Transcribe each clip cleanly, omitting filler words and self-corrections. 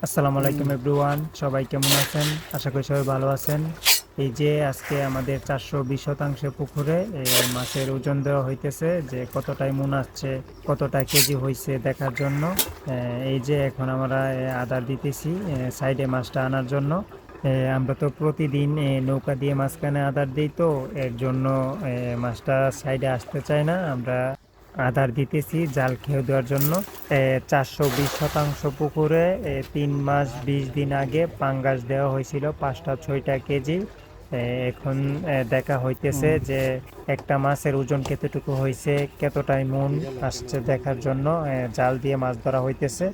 আসসালামু আলাইকুম এভরিওয়ান, সবাই কেমন আছেন? আশা করি সবাই ভালো আছেন। এই যে আজকে আমাদের 420 শতাংশ পুকুরে মাছের ওজন দেওয়া হইতেছে, যে কতটাই মন আসছে, কতটা কেজি হয়েছে দেখার জন্য। এই যে এখন আমরা আদার দিতেছি সাইডে মাছটা আনার জন্য। আমরা তো প্রতিদিন নৌকা দিয়ে মাঝখানে আদার দিই, তো এর জন্য মাছটা সাইডে আসতে চায় না। আমরা আদার দিতেছি জাল খেয়ে দেওয়ার জন্য। 420 শতাংশ পুকুরে 3 মাস 20 দিন আগে পাঙ্গাস দেওয়া হয়েছিল 5টা 6টা কেজি। এখন দেখা হইতেছে যে একটা মাছের ওজন কতটুকু হয়েছে, কতটাই মন আসছে দেখার জন্য জাল দিয়ে মাছ ধরা হইতেছে।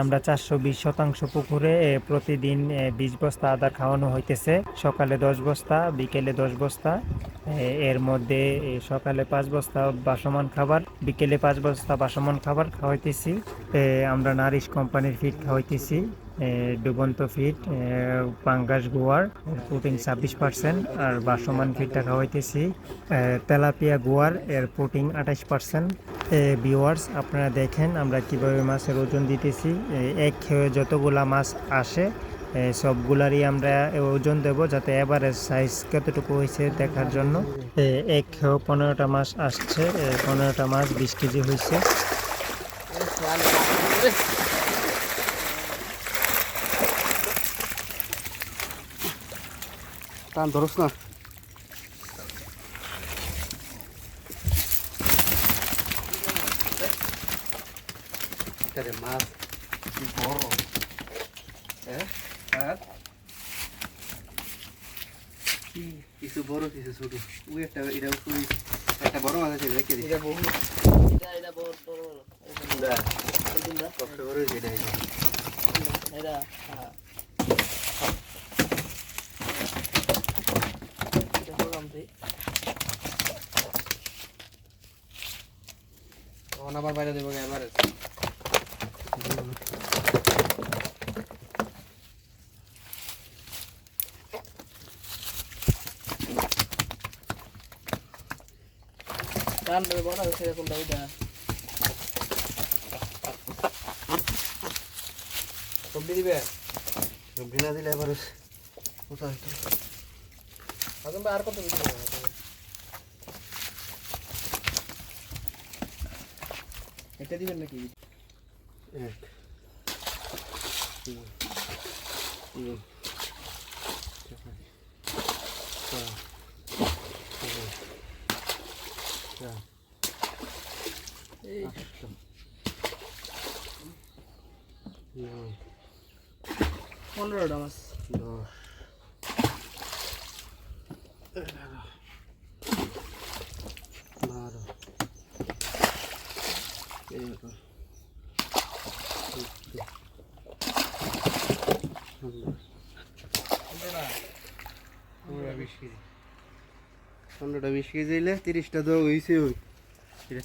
আমরা 420 শতাংশ পুকুরে প্রতিদিন 20 বস্তা আদা খাওয়ানো হইতেছে। সকালে 10 বস্তা, বিকেলে 10 বস্তা। এর মধ্যে সকালে 5 বস্তা বাসমান খাবার, বিকেলে 5 বস্তা বাসমান খাবার খাওয়াইতেছি। আমরা নারিশ কোম্পানির ফিড খাওয়াইতেছি, ডুবন্ত ফিড, পাঙ্গাস গোয়ার প্রোটিন 26%, আর বাসমান ফিডটা খাওয়াইতেছি তেলাপিয়া গোয়ার, এর প্রোটিন 28%। ভিউয়ার্স, আপনারা দেখেন আমরা কিভাবে মাছের ওজন দিতেছি। এক খেয়ে যতগুলা মাছ আসে সবগুলারই আমরা ওজন দেব, যাতে এভারেজ সাইজ কতটুকু হয়েছে দেখার জন্য। এক খেয়েও 15টা মাছ আসছে, 15টা মাছ 20 কেজি হয়েছে। টান ধরস না। মাছ কি বড়, কিছু বড় কিছু ছোট। ওই একটা এটা একটা বড় মাছ আছে, রেখে দিই। এটা বড় বড় সবচেয়ে বড় যেটা এটা আমার বাইরে দেবো এবারে। টান দেবে বড় হচ্ছে এরকম দাবিটা সবজি দিবে। সবজি না দিলে এবার কোথায় আর কত দিবে? এটা দিবেন নাকি? এক তিন তিন চার চার এই 15টা মাছ 10 11 15টা 20 কেজি হইলে 30টা তো হয়েছে।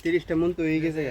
30টা মন তো হয়ে গেছে।